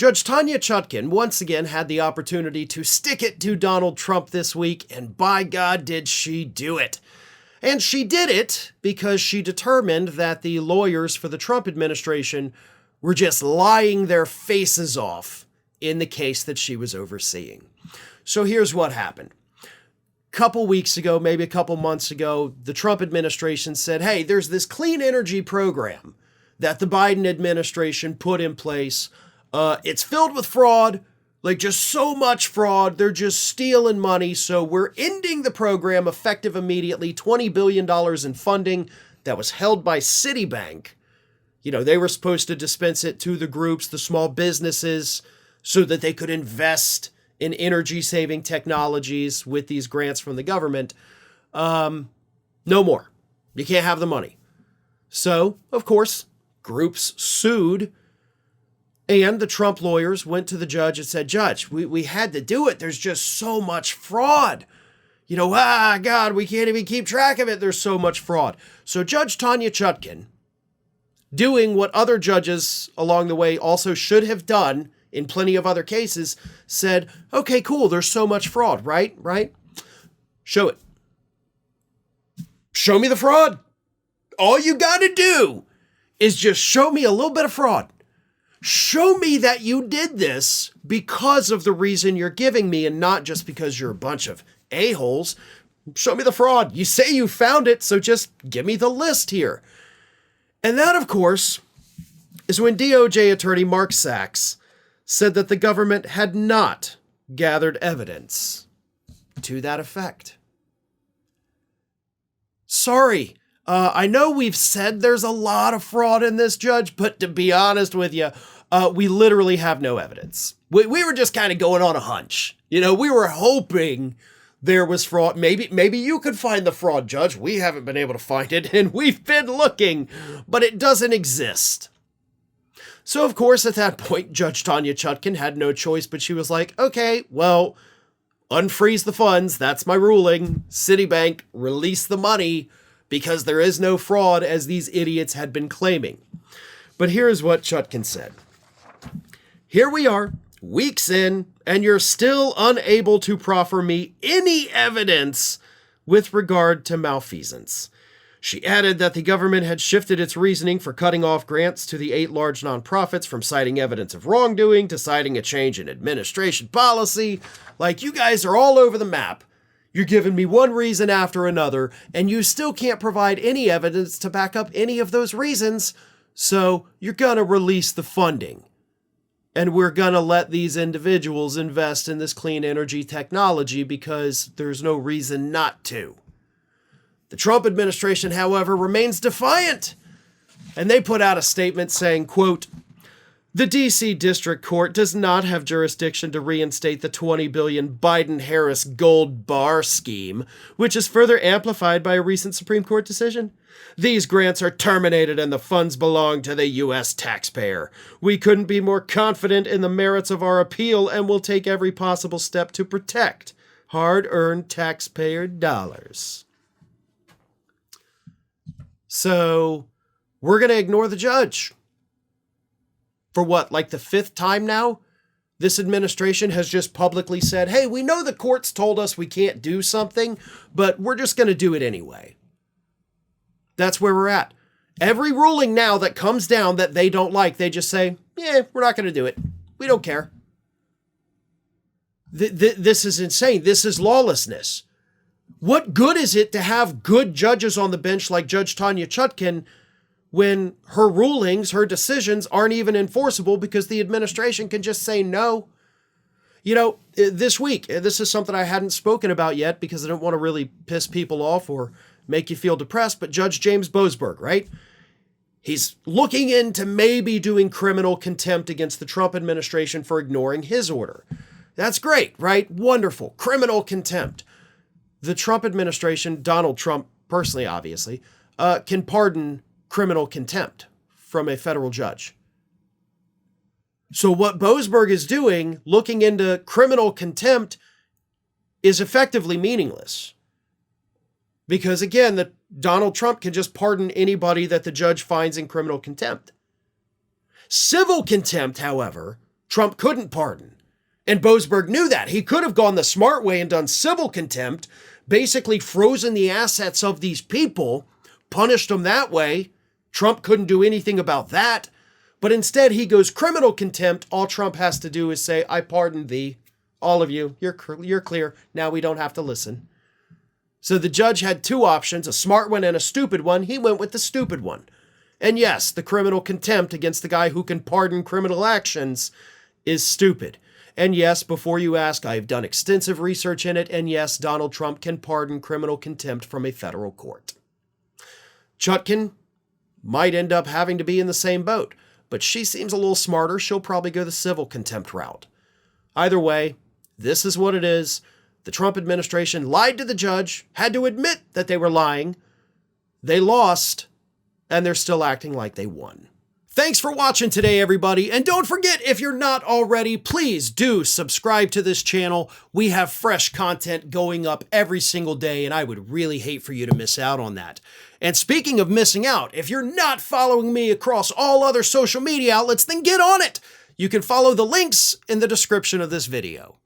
Judge Tanya Chutkan once again had the opportunity to stick it to Donald Trump this week, and by God did she do it. And she did it because she determined that the lawyers for the Trump administration were just lying their faces off in the case that she was overseeing. So here's what happened. Couple weeks ago, maybe a couple months ago, the Trump administration said, hey, there's this clean energy program that the Biden administration put in place. It's filled with fraud, like just so much fraud. They're just stealing money. So we're ending the program effective immediately. $20 billion in funding that was held by Citibank. You know, they were supposed to dispense it to the groups, the small businesses, so that they could invest in energy-saving technologies with these grants from the government. No more. You can't have the money. So, of course, groups sued, and the Trump lawyers went to the judge and said, Judge, we had to do it. There's just so much fraud. You know, God, we can't even keep track of it. There's so much fraud. So Judge Tanya Chutkan, doing what other judges along the way also should have done in plenty of other cases, said, okay, cool, there's so much fraud, right? Show it. Show me the fraud. All you got to do is just show me a little bit of fraud. Show me that you did this because of the reason you're giving me and not just because you're a bunch of a-holes. Show me the fraud. You say you found it, so just give me the list here. And that, of course, is when DOJ attorney Mark Sachs said that the government had not gathered evidence to that effect. Sorry, I know we've said there's a lot of fraud in this, Judge, but to be honest with you, we literally have no evidence. We were just kind of going on a hunch. You know, we were hoping there was fraud. Maybe you could find the fraud, Judge. We haven't been able to find it, and we've been looking, but it doesn't exist. So, of course, at that point, Judge Tanya Chutkan had no choice, but she was like, okay, well, unfreeze the funds. That's my ruling. Citibank, release the money because there is no fraud, as these idiots had been claiming. But here's what Chutkan said. Here we are, weeks in, and you're still unable to proffer me any evidence with regard to malfeasance. She added that the government had shifted its reasoning for cutting off grants to the 8 large nonprofits, from citing evidence of wrongdoing to citing a change in administration policy. Like, you guys are all over the map. You're giving me one reason after another, and you still can't provide any evidence to back up any of those reasons. So you're going to release the funding. And we're going to let these individuals invest in this clean energy technology because there's no reason not to. The Trump administration, however, remains defiant, and they put out a statement saying, quote, the D.C. District Court does not have jurisdiction to reinstate the $20 billion Biden-Harris gold bar scheme, which is further amplified by a recent Supreme Court decision. These grants are terminated and the funds belong to the U.S. taxpayer. We couldn't be more confident in the merits of our appeal and will take every possible step to protect hard-earned taxpayer dollars. So we're going to ignore the judge. For what, like the 5th time now? This administration has just publicly said, hey, we know the courts told us we can't do something, but we're just going to do it anyway. That's where we're at. Every ruling now that comes down that they don't like, they just say, yeah, we're not going to do it. We don't care. This is insane. This is lawlessness. What good is it to have good judges on the bench like Judge Tanya Chutkan when her rulings, her decisions aren't even enforceable because the administration can just say no? You know, this week, this is something I hadn't spoken about yet because I don't want to really piss people off or make you feel depressed, but Judge James Boasberg, right? He's looking into maybe doing criminal contempt against the Trump administration for ignoring his order. That's great, right? Wonderful. Criminal contempt. The Trump administration, Donald Trump personally, obviously, can pardon criminal contempt from a federal judge. So what Boasberg is doing, looking into criminal contempt, is effectively meaningless. Because again, Donald Trump can just pardon anybody that the judge finds in criminal contempt. Civil contempt, however, Trump couldn't pardon. And Boasberg knew that. He could have gone the smart way and done civil contempt, basically frozen the assets of these people, punished them that way. Trump couldn't do anything about that. But instead, he goes criminal contempt. All Trump has to do is say, I pardon thee. All of you, you're clear. Now we don't have to listen. So the judge had two options, a smart one and a stupid one. He went with the stupid one. And yes, the criminal contempt against the guy who can pardon criminal actions is stupid. And yes, before you ask, I've done extensive research in it. And yes, Donald Trump can pardon criminal contempt from a federal court. Chutkin might end up having to be in the same boat, but she seems a little smarter. She'll probably go the civil contempt route. Either way, this is what it is. The Trump administration lied to the judge, had to admit that they were lying. They lost, and they're still acting like they won. Thanks for watching today, everybody. And don't forget, if you're not already, please do subscribe to this channel. We have fresh content going up every single day, and I would really hate for you to miss out on that. And speaking of missing out, if you're not following me across all other social media outlets, then get on it. You can follow the links in the description of this video.